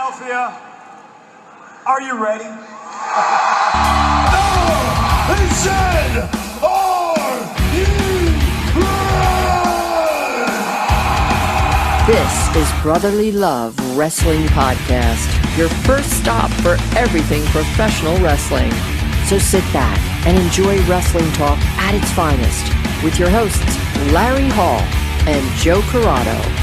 Philadelphia, are you ready? They said, are you ready? This is Brotherly Love Wrestling Podcast, your first stop for everything professional wrestling. So sit back and enjoy wrestling talk at its finest with your hosts, Larry Hall and Joe Corrado.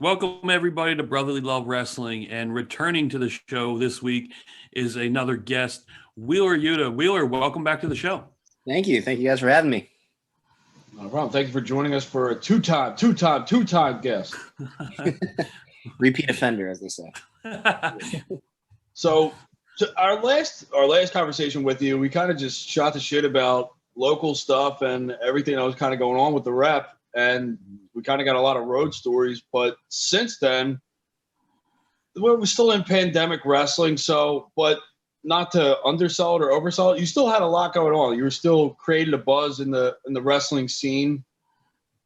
Welcome, everybody, to Brotherly Love Wrestling. And returning to the show this week is another guest, Wheeler Yuta. Wheeler, welcome back to the show. Thank you. Thank you guys for having me. No problem. Thank you for joining us for a two-time guest. Repeat offender, as they say. So our last conversation with you, we kind of just shot the shit about local stuff and everything that was kind of going on with the rep. And we kind of got a lot of road stories. But since then, we're still in pandemic wrestling. But not to undersell it or oversell it, you still had a lot going on. You were still created a buzz in the wrestling scene.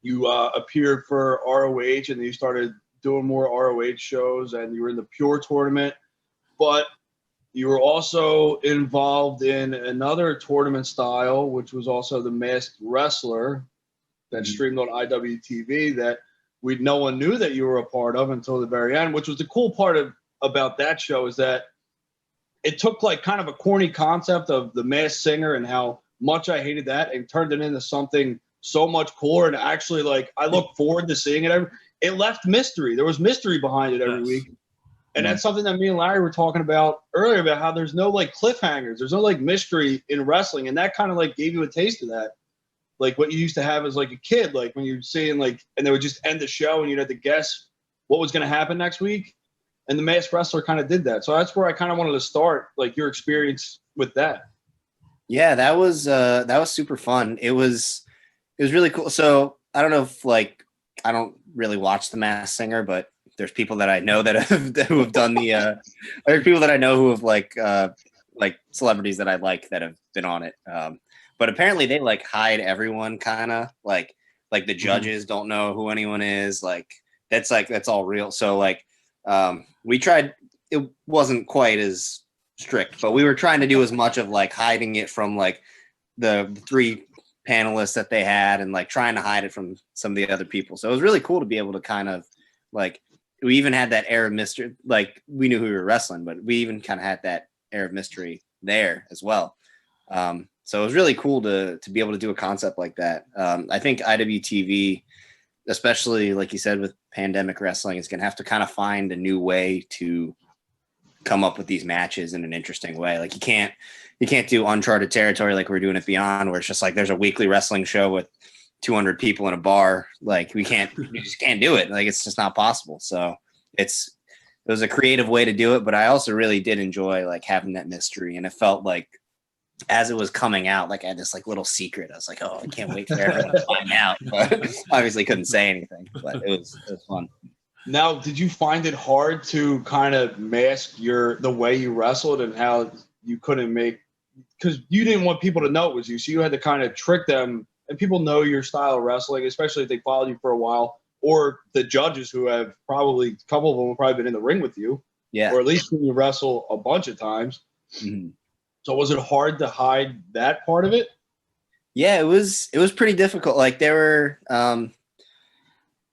You appeared for ROH, and you started doing more ROH shows, and you were in the Pure tournament. But you were also involved in another tournament style, which was also the Masked Wrestler that streamed on IWTV that no one knew that you were a part of until the very end, which was the cool part about that show is that it took like kind of a corny concept of the Masked Singer and how much I hated that and turned it into something so much cooler. And actually, like, I look forward to seeing it. It left mystery. There was mystery behind it every week. And that's something that me and Larry were talking about earlier about how there's no like cliffhangers. There's no like mystery in wrestling. And that kind of like gave you a taste of that. Like what you used to have as like a kid, like when you're seeing like, and they would just end the show and you'd have to guess what was going to happen next week. And the Masked Wrestler kind of did that. So that's where I kind of wanted to start, like your experience with that. Yeah, that was super fun. It was really cool. So I don't know if like, I don't really watch the Masked Singer, but there's people that I know who have done the, there's people that I know who have like celebrities that I like that have been on it. But apparently they like hide everyone kind of like the judges don't know who anyone is. Like that's all real. So like we tried, it wasn't quite as strict, but we were trying to do as much of like hiding it from like the three panelists that they had and like trying to hide it from some of the other people. So it was really cool to be able to kind of like, we even had that air of mystery. Like we knew who we were wrestling, but we even kind of had that air of mystery there as well. So it was really cool to be able to do a concept like that. I think IWTV, especially like you said, with pandemic wrestling, is going to have to kind of find a new way to come up with these matches in an interesting way. Like you can't do uncharted territory like we're doing at Beyond, where it's just like there's a weekly wrestling show with 200 people in a bar. Like you just can't do it. Like it's just not possible. So it was a creative way to do it, but I also really did enjoy like having that mystery, and it felt like as it was coming out, like I had this like little secret. I was like, oh, I can't wait for everyone to find out. But obviously couldn't say anything, but it was fun. Now, did you find it hard to kind of mask the way you wrestled and how you couldn't because you didn't want people to know it was you. So you had to kind of trick them, and people know your style of wrestling, especially if they followed you for a while, or the judges who have probably, a couple of them have probably been in the ring with you. Yeah. Or at least when you wrestle a bunch of times. Mm-hmm. So was it hard to hide that part of it? Yeah, it was pretty difficult. Like there were,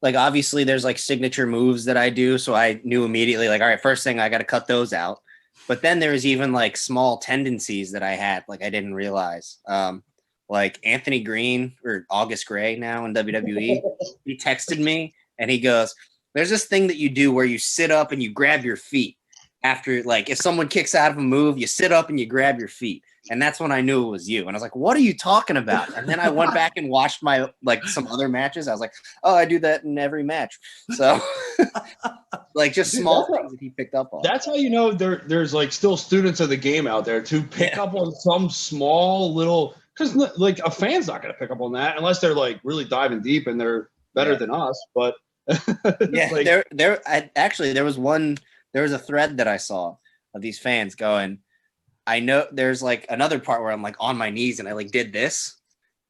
like obviously there's like signature moves that I do. So I knew immediately like, all right, first thing I got to cut those out. But then there was even like small tendencies that I had, like I didn't realize. Like Anthony Green or August Gray now in WWE, he texted me and he goes, there's this thing that you do where you sit up and you grab your feet. After, like, if someone kicks out of a move, you sit up and you grab your feet. And that's when I knew it was you. And I was like, what are you talking about? And then I went back and watched my, like, some other matches. I was like, oh, I do that in every match. So, like, just small things that he picked up on. That's how you know there's, like, still students of the game out there to pick up on some small little – because, like, a fan's not going to pick up on that unless they're, like, really diving deep and they're better than us. But, yeah, like, there was a thread that I saw of these fans going, I know there's like another part where I'm like on my knees and I like did this.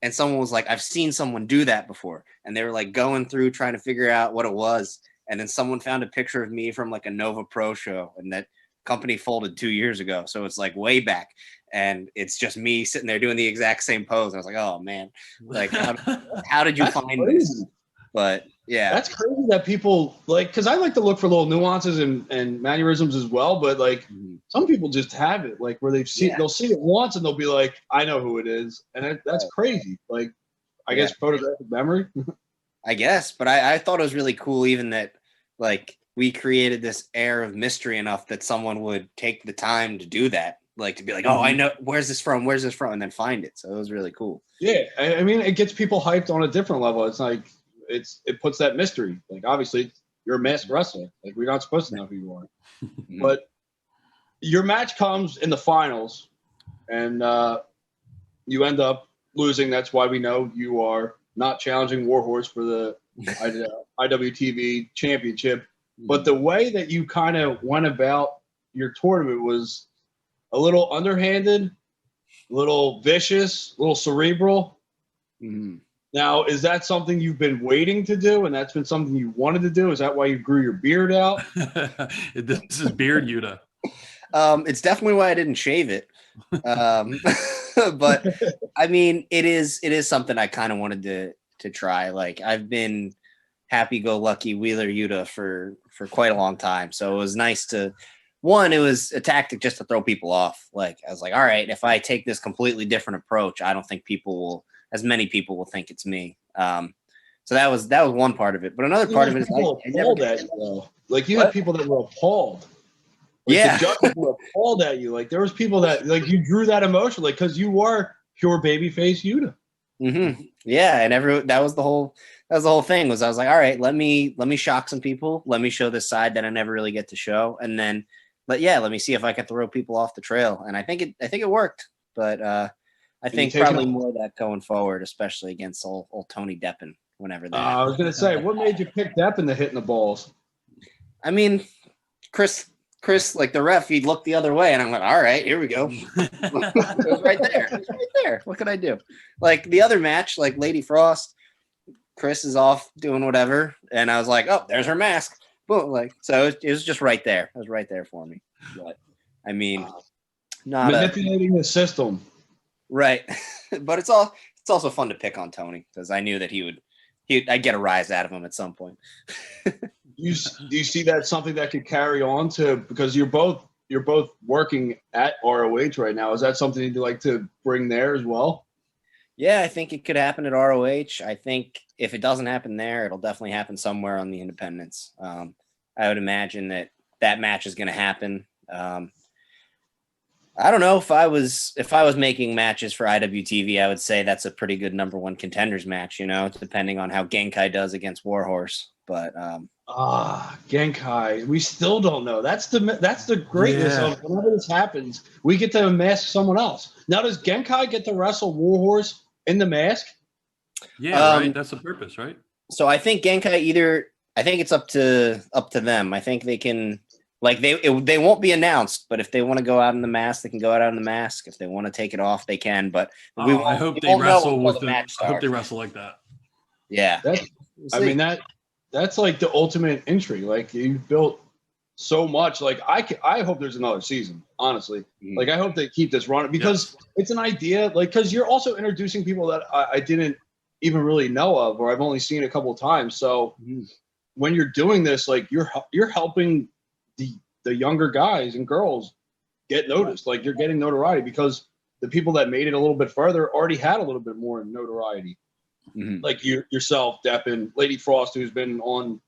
And someone was like, I've seen someone do that before. And they were like going through trying to figure out what it was. And then someone found a picture of me from like a Nova Pro show, and that company folded 2 years ago. So it's like way back. And it's just me sitting there doing the exact same pose. And I was like, oh man, like how did you find this? But yeah, that's crazy that people like, because I like to look for little nuances and mannerisms as well. But like some people just have it, like where they'll see it once and they'll be like, I know who it is, and that's crazy. Like, I guess photographic memory. I guess, but I thought it was really cool, even that like we created this air of mystery enough that someone would take the time to do that, like to be like, oh, I know, where's this from, and then find it. So it was really cool. Yeah, I mean, it gets people hyped on a different level. It's like it puts that mystery. Like, obviously, you're a masked wrestler. Like, we're not supposed to know who you are. But your match comes in the finals, and you end up losing. That's why we know you are not challenging Warhorse for the IWTV championship. But the way that you kind of went about your tournament was a little underhanded, a little vicious, a little cerebral. Now, is that something you've been waiting to do, and that's been something you wanted to do? Is that why you grew your beard out? This is Beard Yuta. It's definitely why I didn't shave it. But I mean, it is something I kind of wanted to try. Like, I've been happy-go-lucky Wheeler Yuta for quite a long time. So it was nice to, one, it was a tactic just to throw people off. Like, I was like, all right, if I take this completely different approach, I don't think as many people will think it's me. So that was one part of it. But another part of it is like you had people that were appalled. Like, the judges were appalled at you. Like, there was people that like you drew that emotion, like, because you were pure babyface Yuta. Yeah, and that was the whole thing. Was I was like, all right, let me shock some people. Let me show this side that I never really get to show, and then, let me see if I can throw people off the trail. And I think it worked. But I think probably more of that going forward, especially against old Tony Deppen whenever that. I was gonna say, what made you pick Deppen to hit in the balls? I mean, Chris, like the ref, he'd look the other way, and I'm like, all right, here we go. It was right there. It was right there. What could I do? Like the other match, like Lady Frost, Chris is off doing whatever, and I was like, oh, there's her mask. Boom, like, so it was just right there. It was right there for me. But I mean, not manipulating the system. Right. But it's also fun to pick on Tony, because I knew that I'd get a rise out of him at some point. Do you see that something that could carry on to, because you're both working at ROH right now? Is that something you'd like to bring there as well? Yeah, I think it could happen at ROH. I think if it doesn't happen there, it'll definitely happen somewhere on the independents. I would imagine that match is going to happen. I don't know if I was making matches for IWTV, I would say that's a pretty good number one contenders match, depending on how Genkai does against Warhorse. But Genkai, we still don't know. That's the greatness of whenever this happens, we get to mask someone else. Now, does Genkai get to wrestle Warhorse in the mask? Yeah, right. That's the purpose, right? So I think Genkai I think it's up to them. I think they can. Like they won't be announced, but if they want to go out in the mask, they can go out in the mask. If they want to take it off, they can. But I hope they wrestle I hope they wrestle like that. Yeah, that's like the ultimate intrigue. Like, you built so much. Like, I hope there's another season. Honestly, like, I hope they keep this running, because it's an idea. Like, because you're also introducing people that I didn't even really know of, or I've only seen a couple of times. So when you're doing this, like, you're helping the younger guys and girls get noticed. Like, you're getting notoriety, because the people that made it a little bit further already had a little bit more notoriety. Like yourself, Deppen, Lady Frost, who's been on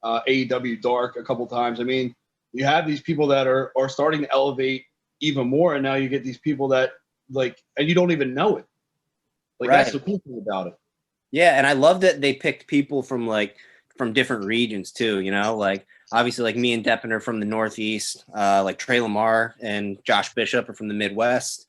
AEW Dark a couple times. I mean, you have these people that are starting to elevate even more, and now you get these people that, like, and you don't even know it. Like, that's the cool thing about it. Yeah, and I love that they picked people from different regions too, like, obviously, like, me and Deppen are from the Northeast, like Trey Lamar and Josh Bishop are from the Midwest.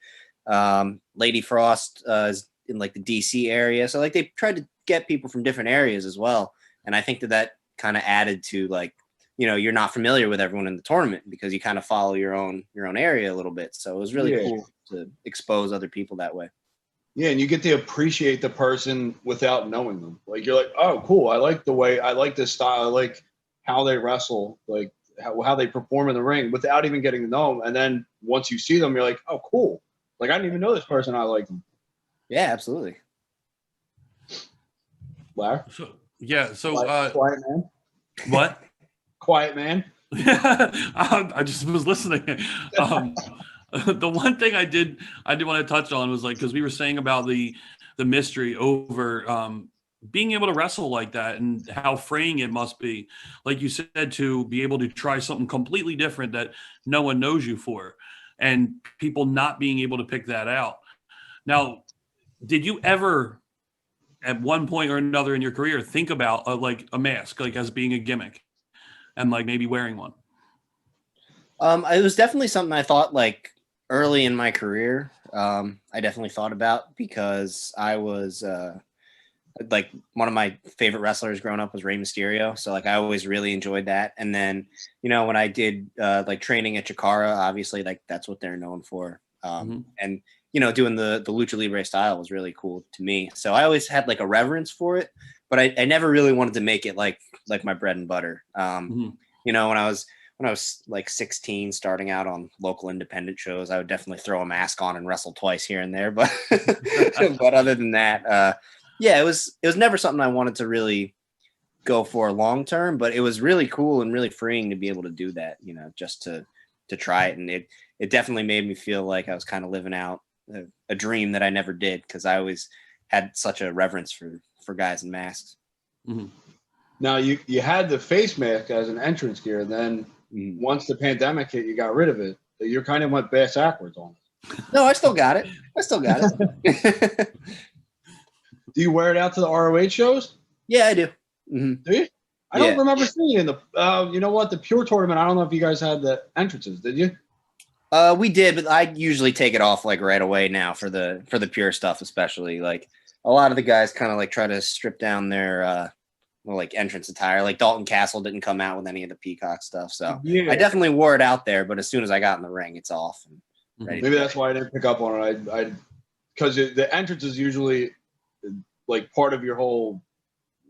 Lady Frost is in like the DC area. So, like, they tried to get people from different areas as well. And I think that kind of added to, like, you're not familiar with everyone in the tournament because you kind of follow your own area a little bit. So it was really cool to expose other people that way. Yeah, and you get to appreciate the person without knowing them. Like you're like, oh, cool. I like this style. I like how they wrestle, like how they perform in the ring without even getting to know them. And then once you see them, you're like, oh, cool. Like I didn't even know this person. I like them. Yeah, absolutely. Larry? So Quiet man. what? Quiet man. I just was listening. The one thing I did want to touch on was like, because we were saying about the mystery over being able to wrestle like that and how freeing it must be, like you said, to be able to try something completely different that no one knows you for, and people not being able to pick that out. Now, did you ever at one point or another in your career think about like a mask, like as being a gimmick and like maybe wearing one? It was definitely something I thought like early in my career. I definitely thought about because I was like one of my favorite wrestlers growing up was Rey Mysterio. So like I always really enjoyed that. And then, when I did like training at Chikara, obviously like that's what they're known for. And, doing the Lucha Libre style was really cool to me. So I always had like a reverence for it, but I never really wanted to make it like my bread and butter. When I was like 16, starting out on local independent shows, I would definitely throw a mask on and wrestle twice here and there. But but other than that, it was never something I wanted to really go for long term. But it was really cool and really freeing to be able to do that, just to try it. And it definitely made me feel like I was kind of living out a dream that I never did, because I always had such a reverence for guys in masks. Mm-hmm. Now you had the face mask as an entrance gear, and then once the pandemic hit, you got rid of it. You kind of went bass backwards on it. No, I still got it. Do you wear it out to the ROH shows? Yeah, I do. Mm-hmm. Do you? I don't remember seeing it in the. You know what? The Pure tournament. I don't know if you guys had the entrances. Did you? We did, but I usually take it off like right away now for the Pure stuff, especially. Like a lot of the guys kind of like try to strip down their like entrance attire. Like Dalton Castle didn't come out with any of the Peacock stuff, so I definitely wore it out there. But as soon as I got in the ring, it's off. And ready Maybe that's why I didn't pick up on it. I because the entrance is usually like part of your whole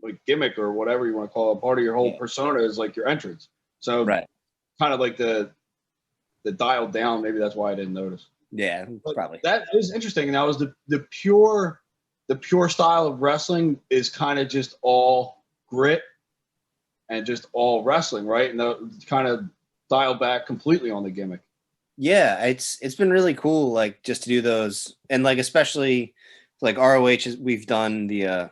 like gimmick or whatever you want to call it. Part of your whole persona is like your entrance. So kind of like the dialed down. Maybe that's why I didn't notice. Yeah, but probably. That is interesting. And that was the pure style of wrestling is kind of just all grit and just all wrestling, right? And kind of dial back completely on the gimmick. Yeah, it's been really cool, like just to do those, and like especially like ROH, we've done the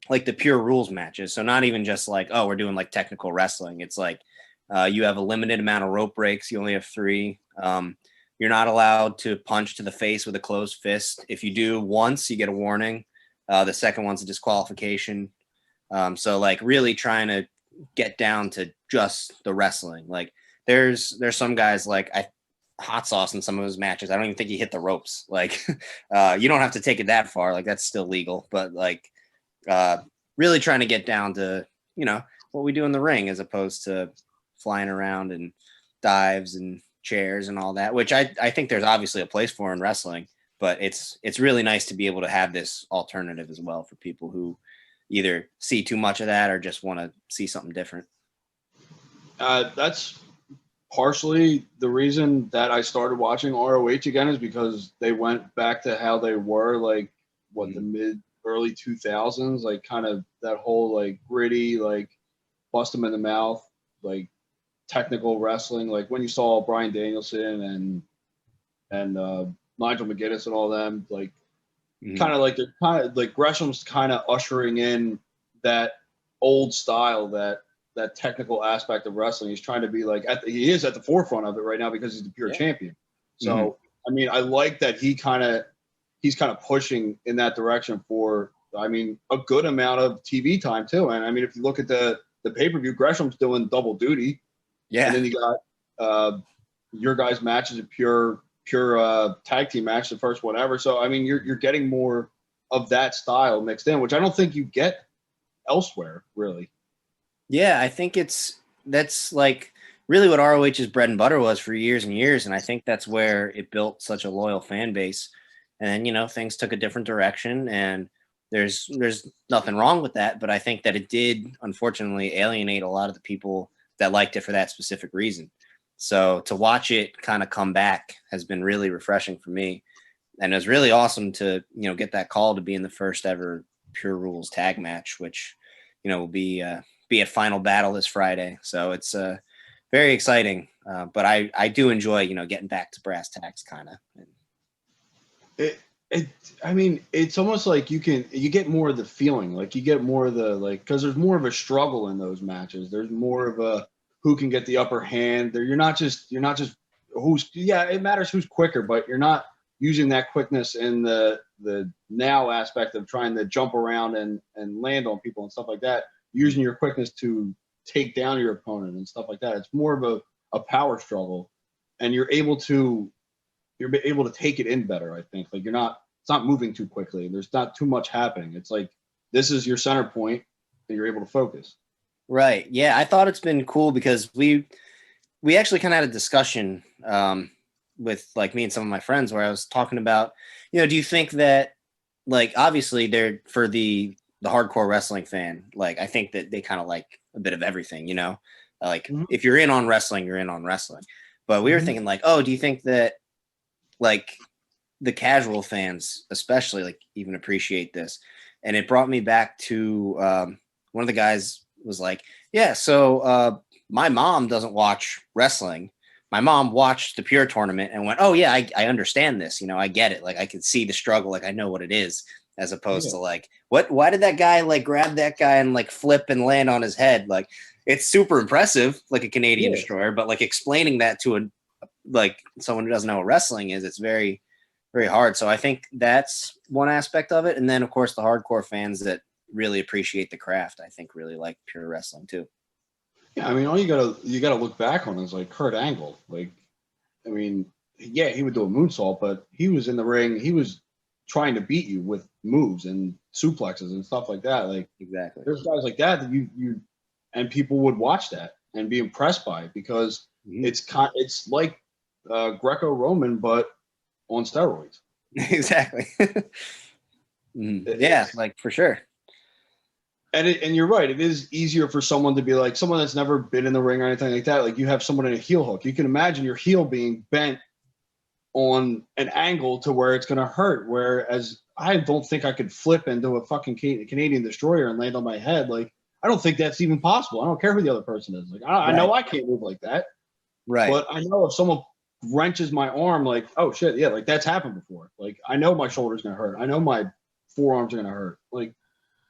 like the pure rules matches. So not even just like, oh, we're doing like technical wrestling. It's like you have a limited amount of rope breaks. You only have 3. You're not allowed to punch to the face with a closed fist. If you do once, you get a warning. The second one's a disqualification. So like really trying to get down to just the wrestling. Like there's some guys like Hot Sauce in some of his matches. I don't even think he hit the ropes. Like you don't have to take it that far. Like that's still legal, but like really trying to get down to, what we do in the ring as opposed to flying around and dives and chairs and all that, which I think there's obviously a place for in wrestling, but it's really nice to be able to have this alternative as well for people who either see too much of that or just want to see something different. That's partially the reason that I started watching ROH again, is because they went back to how they were like the early 2000s, like kind of that whole like gritty, like bust them in the mouth, like technical wrestling, like when you saw Bryan Danielson and Nigel McGuinness and all them, like kind of like Gresham's kind of ushering in that old style, that technical aspect of wrestling. He's trying to be like he is at the forefront of it right now because he's the pure champion. So I mean, I like that he's kind of pushing in that direction for, I mean, a good amount of TV time too. And I mean, if you look at the pay-per-view, Gresham's doing double duty. Yeah. And then you got your guys' matches, a pure tag team match, the first one ever. So I mean, you're getting more of that style mixed in, which I don't think you get elsewhere, really. Yeah, I think it's that's like really what ROH's bread and butter was for years and years. And I think that's where it built such a loyal fan base. And then, you know, things took a different direction, and there's nothing wrong with that. But I think that it did, unfortunately, alienate a lot of the people that liked it for that specific reason. So to watch it kind of come back has been really refreshing for me. And it was really awesome to, you know, get that call to be in the first ever Pure Rules tag match, which, you know, will be at Final Battle this Friday. So it's very exciting. But I do enjoy, you know, getting back to brass tacks kind of. I mean, it's almost like you get more of the feeling, like you get more of the, like, because there's more of a struggle in those matches. There's more of a who can get the upper hand. You're not just who's, yeah, it matters who's quicker, but you're not using that quickness in the now aspect of trying to jump around and land on people and stuff like that. Using your quickness to take down your opponent and stuff like that. It's more of a power struggle, and you're able to take it in better. I think, like, it's not moving too quickly. There's not too much happening. It's like, this is your center point and you're able to focus. Right. Yeah. I thought it's been cool because we actually kind of had a discussion with, like, me and some of my friends where I was talking about, you know, do you think that, like, obviously they're for the hardcore wrestling fan, like, I think that they kind of like a bit of everything, you know, like if you're in on wrestling, you're in on wrestling. But we were thinking, like, oh, do you think that, like, the casual fans especially, like, even appreciate this? And it brought me back to one of the guys was like, yeah, so my mom doesn't watch wrestling. My mom watched the Pure tournament and went, oh yeah, I understand this, you know, I get it, like, I can see the struggle, like, I know what it is, as opposed to, like, why did that guy, like, grab that guy and, like, flip and land on his head? Like, it's super impressive, like a Canadian destroyer, but, like, explaining that to like someone who doesn't know what wrestling is, it's very, very hard. So I think that's one aspect of it. And then, of course, the hardcore fans that really appreciate the craft, I think, really like Pure wrestling too. Yeah, I mean, all you gotta look back on is, like, Kurt Angle. Like, I mean, yeah, he would do a moonsault, but he was in the ring. He was trying to beat you with moves and suplexes and stuff like that. Like, Exactly. there's guys like that you and people would watch that and be impressed by it because it's like Greco-Roman, but on steroids. Exactly. Yeah, like, for sure. And you're right. It is easier for someone to be like someone that's never been in the ring or anything like that. Like, you have someone in a heel hook. You can imagine your heel being bent on an angle to where it's going to hurt. Whereas I don't think I could flip into a fucking Canadian destroyer and land on my head. Like, I don't think that's even possible. I don't care who the other person is. Like, I know I can't move like that. Right. But I know if someone wrenches my arm, like, oh shit, yeah, like, that's happened before. Like, I know my shoulder's going to hurt. I know my forearms are going to hurt. Like,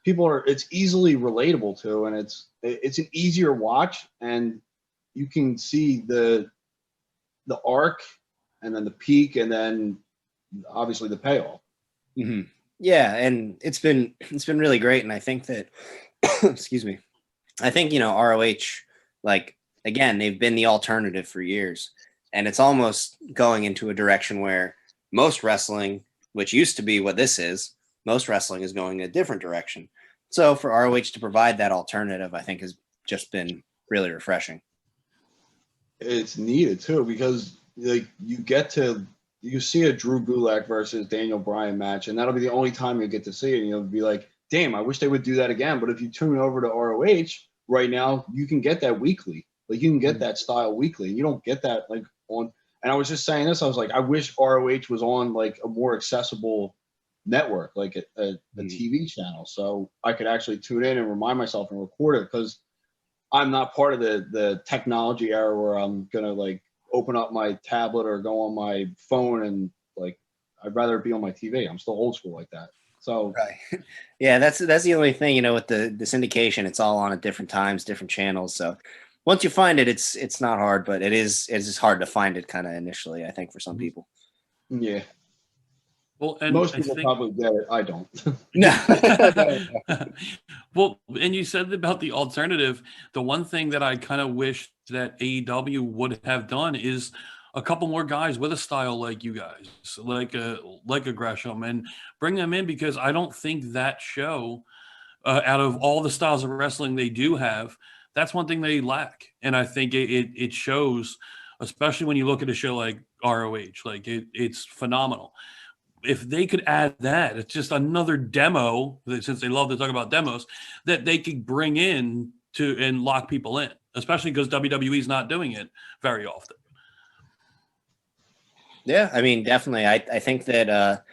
it's easily relatable to, and it's an easier watch, and you can see the arc and then the peak and then obviously the payoff. Yeah, and it's been really great. And I think that excuse me, I think, you know, ROH, like, again, they've been the alternative for years, and it's almost going into a direction where most wrestling, which used to be what this is, most wrestling is going in a different direction. So for ROH to provide that alternative, I think, has just been really refreshing. It's needed too, because, like, you see a Drew Gulak versus Daniel Bryan match, and that'll be the only time you get to see it, and you'll be like, damn, I wish they would do that again. But if you tune over to ROH right now, you can get that weekly. Like, you can get that style weekly, and you don't get that, like, on. And I was just saying this, I was like, I wish ROH was on, like, a more accessible network, like a TV channel, so I could actually tune in and remind myself and record it, because I'm not part of the technology era where I'm gonna, like, open up my tablet or go on my phone, and, like, I'd rather be on my TV. I'm still old school like that. So right. Yeah, that's the only thing, you know, with the syndication, it's all on at different times, different channels. So once you find it, it's not hard, but it's just hard to find it kind of initially, I think, for some people. Yeah. Well, and most people probably get it. I don't. No. Well, and you said about the alternative. The one thing that I kind of wish that AEW would have done is a couple more guys with a style like you guys, like a Gresham, and bring them in, because I don't think that show, out of all the styles of wrestling they do have, That's one thing they lack. And I think it shows, especially when you look at a show like ROH, like it's phenomenal. If they could add that, it's just another demo, since they love to talk about demos, that they could bring in to and lock people in, especially because WWE's not doing it very often. Yeah, I mean, definitely. I think that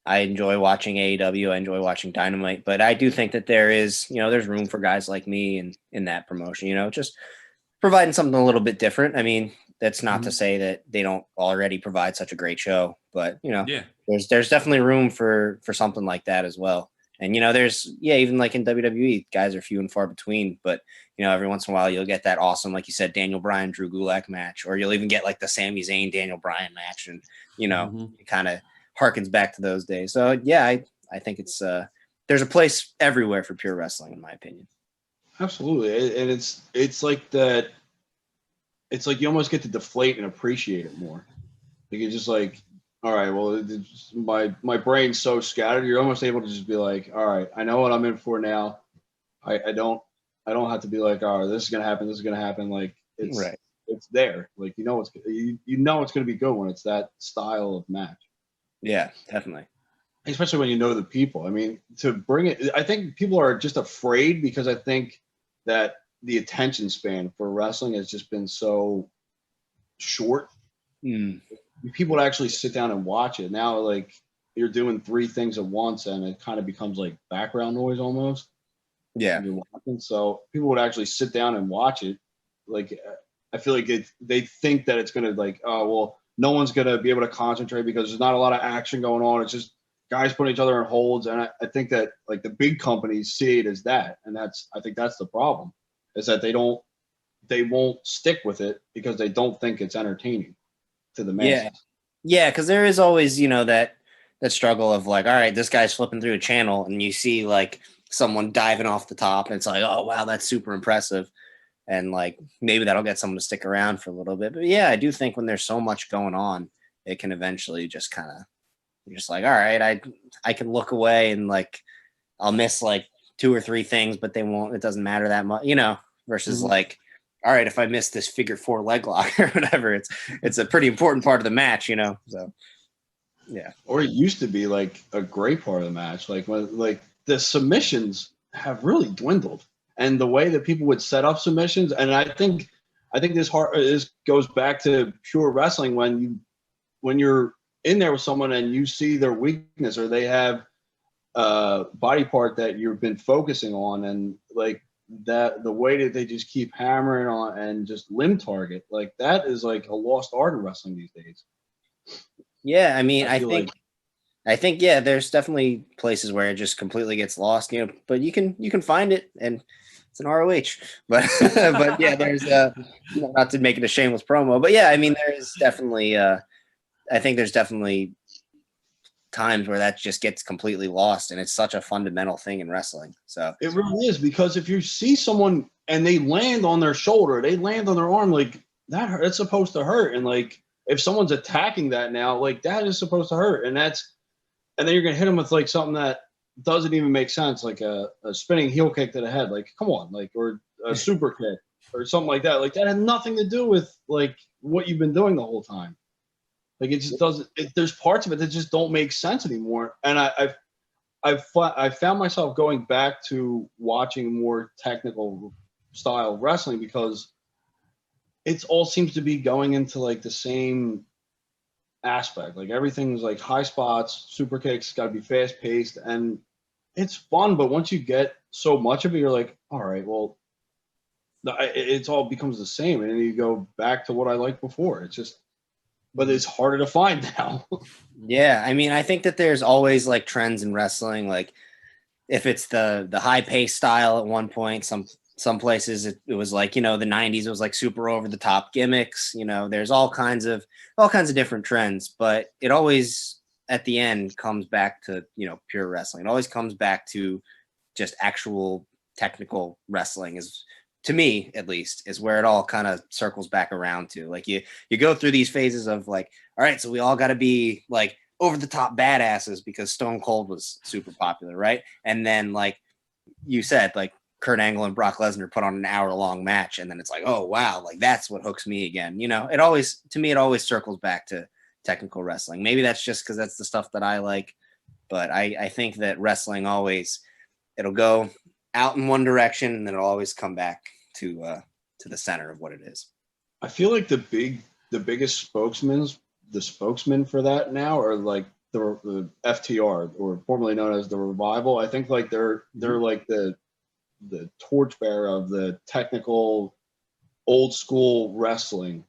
I enjoy watching AEW. I enjoy watching Dynamite, but I do think that there's room for guys like me in that promotion. Just providing something a little bit different. I mean, that's not to say that they don't already provide such a great show, but there's definitely room for something like that as well. And there's even like in WWE, guys are few and far between, but every once in a while you'll get that awesome, like you said, Daniel Bryan Drew Gulak match, or you'll even get like the Sami Zayn Daniel Bryan match, and it kind of harkens back to those days. So I think it's there's a place everywhere for pure wrestling, in my opinion. Absolutely. And it's like that. It's like you almost get to deflate and appreciate it more. Like you're just like, all right, well, my brain's so scattered. You're almost able to just be like, all right, I know what I'm in for now. I don't have to be like, oh, this is gonna happen. This is gonna happen. Like it's right. It's there. Like it's gonna be good when it's that style of match. Yeah, definitely. Especially when you know the people. I mean, to bring it, I think people are just afraid because I think that the attention span for wrestling has just been so short. People would actually sit down and watch it. Now, like, you're doing 3 things at once, and it kind of becomes like background noise almost. Yeah. So people would actually sit down and watch it. Like, I feel like they think that it's going to like, oh, well, no one's going to be able to concentrate because there's not a lot of action going on. It's just guys putting each other in holds. And I think that like the big companies see it as that. And I think that's the problem, is that they won't stick with it because they don't think it's entertaining to the masses. Yeah. Cause there is always, that struggle of like, all right, this guy's flipping through a channel and you see like someone diving off the top and it's like, oh wow, that's super impressive. And like, maybe that'll get someone to stick around for a little bit. But yeah, I do think when there's so much going on, it can eventually just kind of, you're just like, all right, I can look away and like, I'll miss like 2 or 3 things, but it doesn't matter that much, versus like, all right, if I miss this figure 4 leg lock or whatever, it's a pretty important part of the match, so yeah. Or it used to be like a great part of the match. Like when like the submissions have really dwindled, and the way that people would set up submissions. And I think this goes back to pure wrestling when you're in there with someone and you see their weakness or they have a body part that you've been focusing on, and like that the way that they just keep hammering on and just limb target, like that is like a lost art in wrestling these days. Yeah, I mean, I think there's definitely places where it just completely gets lost, but you can find it, and it's an ROH. But but yeah, there's not to make it a shameless promo, but yeah, I mean, there's definitely I think there's definitely times where that just gets completely lost, and it's such a fundamental thing in wrestling. So it really is, because if you see someone and they land on their shoulder, they land on their arm, like that it's supposed to hurt, and like if someone's attacking that now, like that is supposed to hurt, and then you're gonna hit them with like something that doesn't even make sense, like a spinning heel kick to the head, like come on, like, or a super kick or something like that. Like that had nothing to do with like what you've been doing the whole time. Like it just doesn't. There's parts of it that just don't make sense anymore. And I found myself going back to watching more technical style wrestling because it all seems to be going into like the same aspect. Like everything's like high spots, super kicks, got to be fast paced, and it's fun. But once you get so much of it, you're like, all right, well, it's all becomes the same, and then you go back to what I liked before. It's just. But it's harder to find now. Yeah, I mean, I think that there's always like trends in wrestling. Like if it's the high pace style at one point, some places it was like, the 90s, it was like super over the top gimmicks. There's all kinds of different trends, but it always at the end comes back to, pure wrestling. It always comes back to just actual technical wrestling is, to me, at least, is where it all kind of circles back around to. Like you go through these phases of like, all right, so we all got to be like over the top badasses because Stone Cold was super popular, right? And then like you said, like Kurt Angle and Brock Lesnar put on an hour-long match, and then it's like, oh wow, like that's what hooks me again. It always circles back to technical wrestling. Maybe that's just because that's the stuff that I like, but I think that wrestling always, it'll go out in one direction and then it'll always come back to the center of what it is. I feel like the biggest spokesmen for that now are like the FTR, or formerly known as the Revival. I think like they're like the torchbearer of the technical old school wrestling.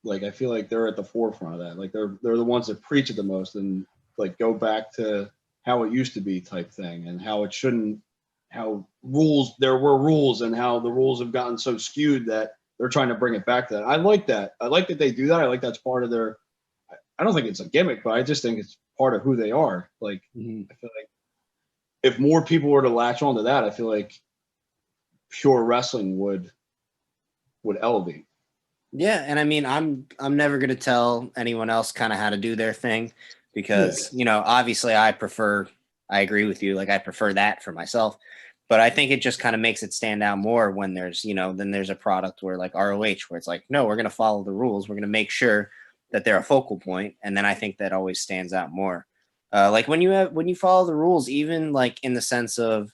Like I feel like they're at the forefront of that. Like they're the ones that preach it the most and like go back to how it used to be type thing, and how it shouldn't, how there were rules and how the rules have gotten so skewed that they're trying to bring it back to that. I like that. I like that they do that. I like that's part of their, I don't think it's a gimmick, but I just think it's part of who they are. Like, I feel like if more people were to latch onto that, I feel like pure wrestling would elevate. Yeah, and I mean, I'm never going to tell anyone else kind of how to do their thing, because obviously I agree with you. Like I prefer that for myself, but I think it just kind of makes it stand out more when there's then there's a product where like ROH, where it's like, no, we're going to follow the rules. We're going to make sure that they're a focal point, and then I think that always stands out more. Like when you follow the rules, even like in the sense of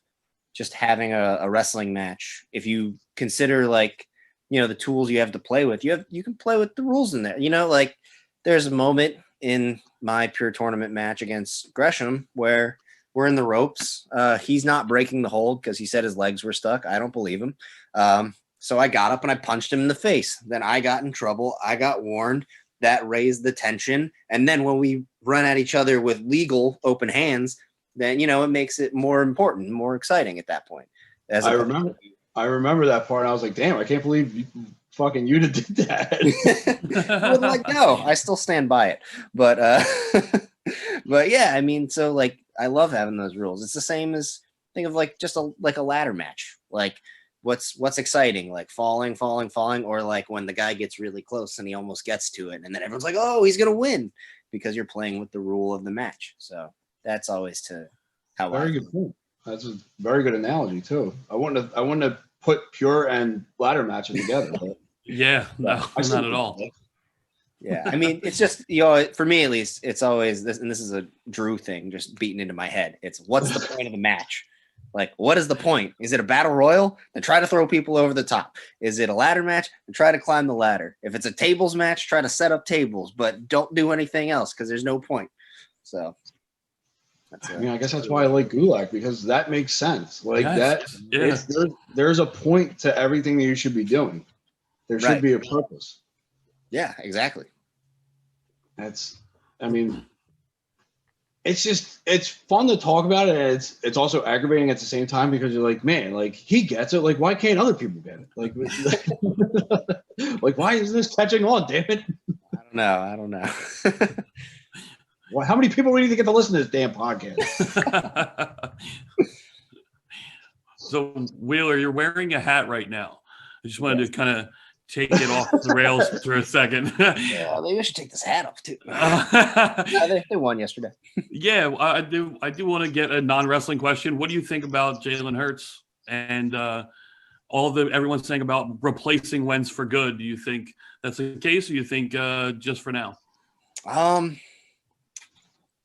just having a wrestling match, if you consider like the tools you have to play with, you can play with the rules in there. Like there's a moment in my pure tournament match against Gresham where we're in the ropes. He's not breaking the hold because he said his legs were stuck. I don't believe him. So I got up and I punched him in the face. Then I got in trouble. I got warned. That raised the tension. And then when we run at each other with legal open hands, then, it makes it more important, more exciting at that point. I remember that part. I was like, damn, I can't believe fucking Yuta did that. I wouldn't let go. I still stand by it. But but yeah, I mean, so like I love having those rules. It's the same as, think of like just a ladder match. Like what's exciting, like falling, or like when the guy gets really close and he almost gets to it, and then everyone's like, oh, he's gonna win, because you're playing with the rule of the match. So that's always to how very good point. That's a very good analogy too. I wouldn't have put pure and ladder matches together. But yeah, no, not at all. Yeah, I mean, it's just for me at least, it's always this, and this is a Drew thing, just beaten into my head. It's what's the point of the match? Like, what is the point? Is it a battle royal? Then try to throw people over the top. Is it a ladder match? Then try to climb the ladder. If it's a tables match, try to set up tables, but don't do anything else because there's no point. So, I guess that's why I like Gulak, because that makes sense. Like there's a point to everything that you should be doing. There should be a purpose. Yeah, exactly. It's fun to talk about it, and it's also aggravating at the same time, because you're like, man, like he gets it. Like, why can't other people get it? Like, like why is this catching on? Damn it! I don't know. Well, how many people we need to get to listen to this damn podcast? So Wheeler, you're wearing a hat right now. I just wanted to kind of take it off the rails for a second. Yeah, maybe I should take this hat off too. They won yesterday. Yeah, I do want to get a non-wrestling question. What do you think about Jalen Hurts and everyone's saying about replacing Wentz for good? Do you think that's the case, or do you think just for now?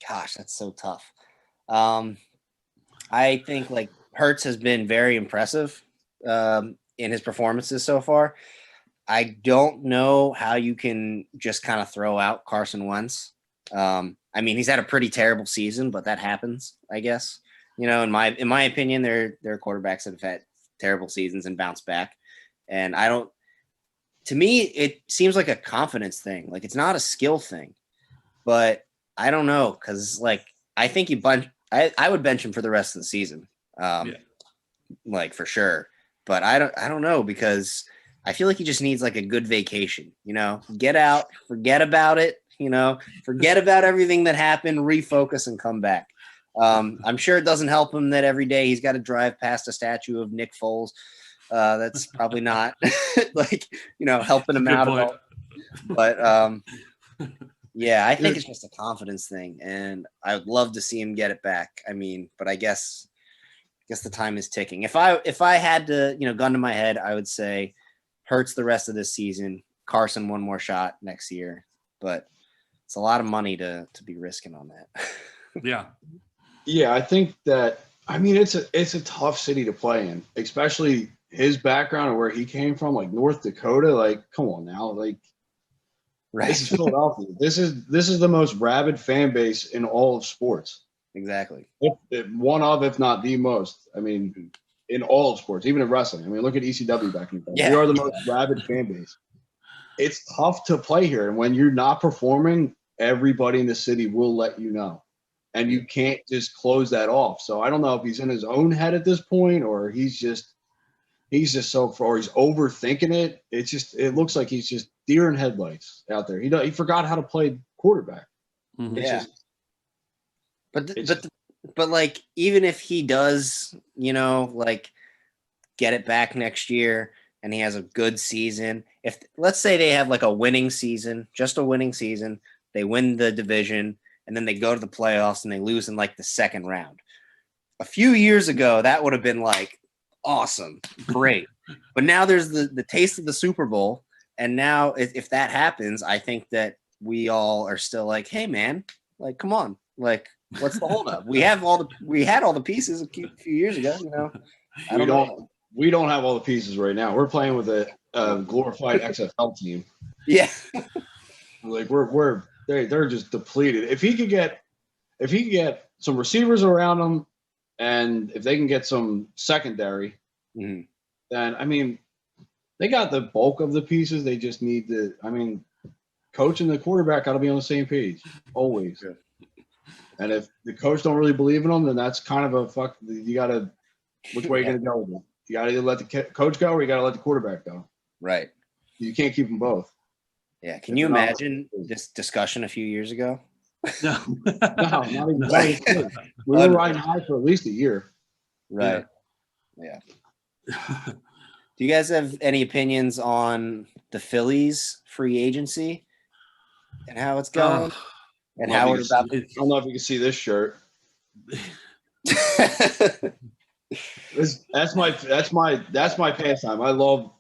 Gosh, that's so tough. I think like Hurts has been very impressive in his performances so far. I don't know how you can just kind of throw out Carson Wentz. I mean, he's had a pretty terrible season, but that happens, I guess. In my opinion, there are quarterbacks that have had terrible seasons and bounce back. And to me, it seems like a confidence thing. Like, it's not a skill thing, but I don't know. Cause like, I think I would bench him for the rest of the season. Like for sure. But I don't know, because I feel like he just needs like a good vacation, get out, forget about it, forget about everything that happened, refocus and come back. I'm sure it doesn't help him that every day he's got to drive past a statue of Nick Foles. That's probably not like, helping him out at all. But yeah, I think it's just a confidence thing, and I would love to see him get it back. I mean, but I guess guess the time is ticking. If I had to, gun to my head, I would say Hurts the rest of this season, Carson one more shot next year. But it's a lot of money to be risking on that. Yeah. Yeah, I think that. I mean, it's a tough city to play in, especially his background and where he came from, like North Dakota. Like, come on now, like Right. this is Philadelphia. This is the most rabid fan base in all of sports. Exactly. If not the most. I mean, in all of sports, even in wrestling. I mean, look at ECW back in the day. Yeah. We are the most rabid fan base. It's tough to play here, and when you're not performing, everybody in the city will let you know. And you can't just close that off. So I don't know if he's in his own head at this point, or he's just so far, or he's overthinking it. It looks like he's just deer in headlights out there. He forgot how to play quarterback. Mhm. Yeah. But like, even if he does, like get it back next year and he has a good season, if let's say they have like a winning season, just a winning season, they win the division, and then they go to the playoffs and they lose in like the second round. A few years ago, that would have been like awesome, great. But now there's the taste of the Super Bowl. And now if that happens, I think that we all are still like, hey man, like, come on. Like, what's the holdup? We had all the pieces a few years ago, We don't have all the pieces right now. We're playing with a glorified XFL team. Yeah. Like they're just depleted. If he could get some receivers around him, and if they can get some secondary, then I mean, they got the bulk of the pieces. They just need to. I mean, coach and the quarterback got to be on the same page always. Yeah. And if the coach don't really believe in them, then that's kind of a fuck. You got to. Which way are you going to go with it? You got to either let the coach go or you got to let the quarterback go. Right. You can't keep them both. Yeah. Can you imagine this discussion a few years ago? No. No, not even. We were riding high for at least a year. Right. Yeah. Do you guys have any opinions on the Phillies free agency and how it's going? And how we're about I don't know if you can see this shirt. That's my pastime. I love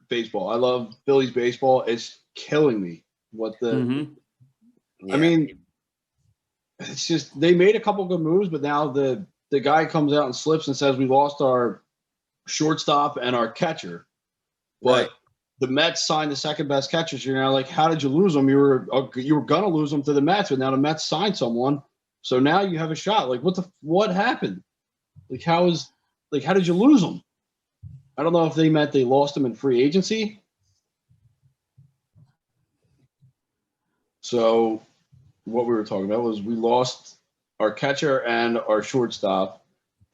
baseball. I love Phillies baseball. It's killing me. I mean, it's just they made a couple good moves, but now the guy comes out and slips and says we lost our shortstop and our catcher. But the Mets signed the second best catchers. You're now like, how did you lose them? You were gonna lose them to the Mets, but now the Mets signed someone, so now you have a shot. Like, what happened? Like, how did you lose them? I don't know if they meant they lost them in free agency. So what we were talking about was we lost our catcher and our shortstop.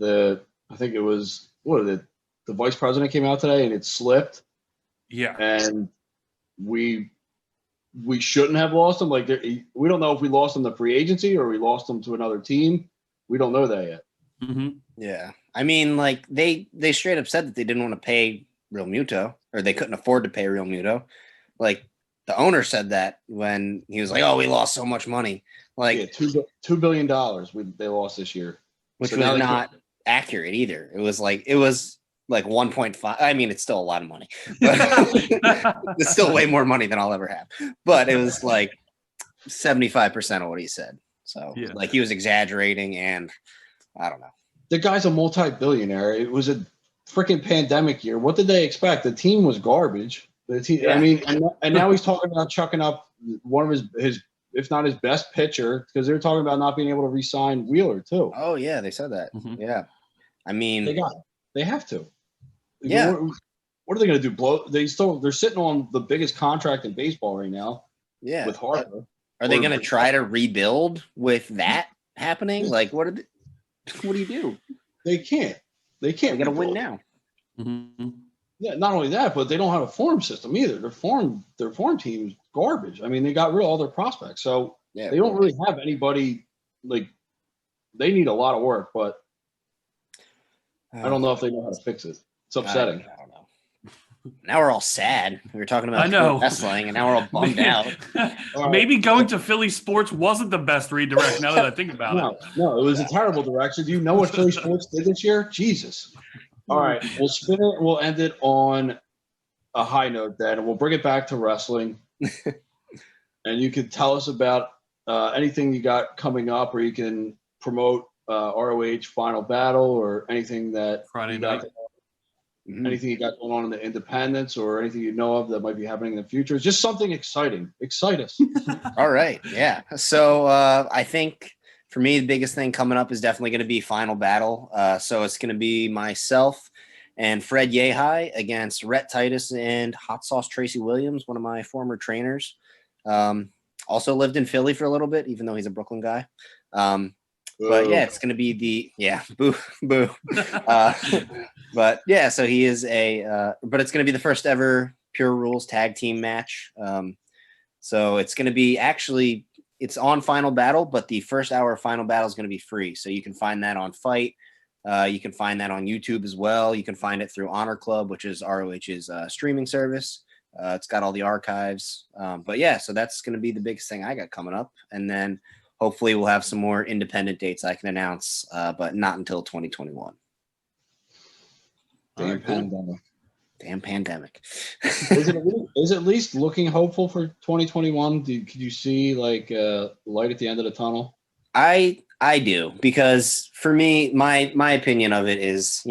I think it was the vice president came out today and it slipped. Yeah. And we shouldn't have lost them. Like, we don't know if we lost them to free agency or we lost them to another team. We don't know that yet. Mm-hmm. Yeah. I mean, like they straight up said that they didn't want to pay Real Muto, or they couldn't afford to pay Real Muto. Like, the owner said that when he was like, "Oh, we lost so much money." Like, $2 billion they lost this year, which was not accurate either. It was like 1.5. I mean, it's still a lot of money, but it's still way more money than I'll ever have. But it was like 75% of what he said. So like he was exaggerating, and I don't know. The guy's a multi-billionaire. It was a freaking pandemic year. What did they expect? The team was garbage. I mean, and now he's talking about chucking up one of his if not his best pitcher, because they're talking about not being able to re-sign Wheeler too. Oh yeah, they said that. Mm-hmm. Yeah, I mean, they have to. Yeah. What are they going to do? They're sitting on the biggest contract in baseball right now. Yeah. With Harper. Are they going to try to rebuild with that happening? Like, what do you do? They can't. They got to win now. Mm-hmm. Yeah, not only that, but they don't have a farm system either. Their farm team's garbage. I mean, they got rid of all their prospects, so they don't really have anybody. Like, they need a lot of work, but I don't know if they know how to fix it. It's upsetting. I don't know. Now we're all sad. We were talking about I know. wrestling, and now we're all bummed out. Maybe going to Philly sports wasn't the best redirect. Now that I think about it. No, it was a terrible direction. Do you know what Philly sports did this year? Jesus. All right, we'll spin it. We'll end it on a high note then, and we'll bring it back to wrestling. And you can tell us about anything you got coming up, or you can promote ROH Final Battle or anything that Friday night. Anything you got going on in the independents or anything you know of that might be happening in the future. Just something exciting. Excite us. All right. Yeah. So I think for me, the biggest thing coming up is definitely going to be Final Battle. So it's going to be myself and Fred Yehai against Rhett Titus and Hot Sauce Tracy Williams, one of my former trainers. Also lived in Philly for a little bit, even though he's a Brooklyn guy. But yeah, it's going to be boo. But yeah, so he is but it's going to be the first ever Pure Rules tag team match. So it's going to be it's on Final Battle, but the first hour of Final Battle is going to be free. So you can find that on Fight. You can find that on YouTube as well. You can find it through Honor Club, which is ROH's streaming service. It's got all the archives. But yeah, so that's going to be the biggest thing I got coming up. And then hopefully we'll have some more independent dates I can announce, but not until 2021. Damn pandemic. Is it at least looking hopeful for 2021? Could you see like light at the end of the tunnel? I do, because for me, my opinion of it is,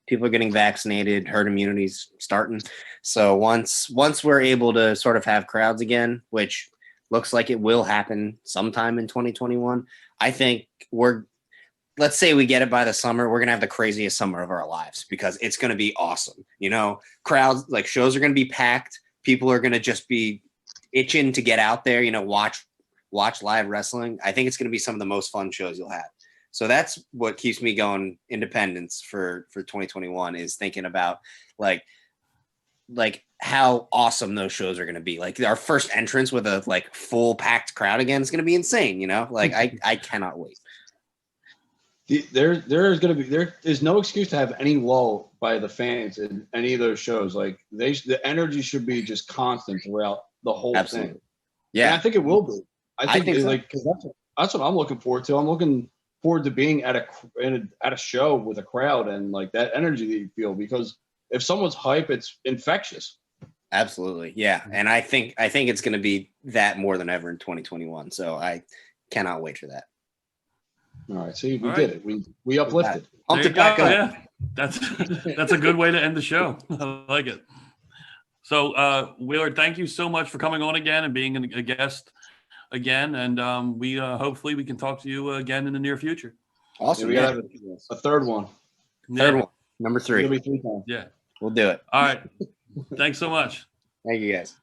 people are getting vaccinated, herd immunity's starting. So once we're able to sort of have crowds again, which looks like it will happen sometime in 2021, I think let's say we get it by the summer, we're going to have the craziest summer of our lives, because it's going to be awesome. Crowds, like shows are going to be packed. People are going to just be itching to get out there, watch live wrestling. I think it's going to be some of the most fun shows you'll have. So that's what keeps me going independence for 2021, is thinking about like how awesome those shows are going to be. Like our first entrance with a full packed crowd again is going to be insane. I cannot wait. There's no excuse to have any lull by the fans in any of those shows. Like the energy should be just constant throughout the whole thing. Yeah, and I think it will be. I think so. because that's what I'm looking forward to. I'm looking forward to being at a show with a crowd and like that energy that you feel, because if someone's hype, it's infectious. Absolutely. Yeah. And I think it's going to be that more than ever in 2021. So I cannot wait for that. All right. See, we did it. We uplifted. Pumped it back up. Yeah. That's a good way to end the show. I like it. So Wheeler, thank you so much for coming on again and being a guest again. And we hopefully we can talk to you again in the near future. Awesome. Yeah, we got a third one. Third one. Number 3. It'll be 3 times. Yeah. We'll do it. All right. Thanks so much. Thank you guys.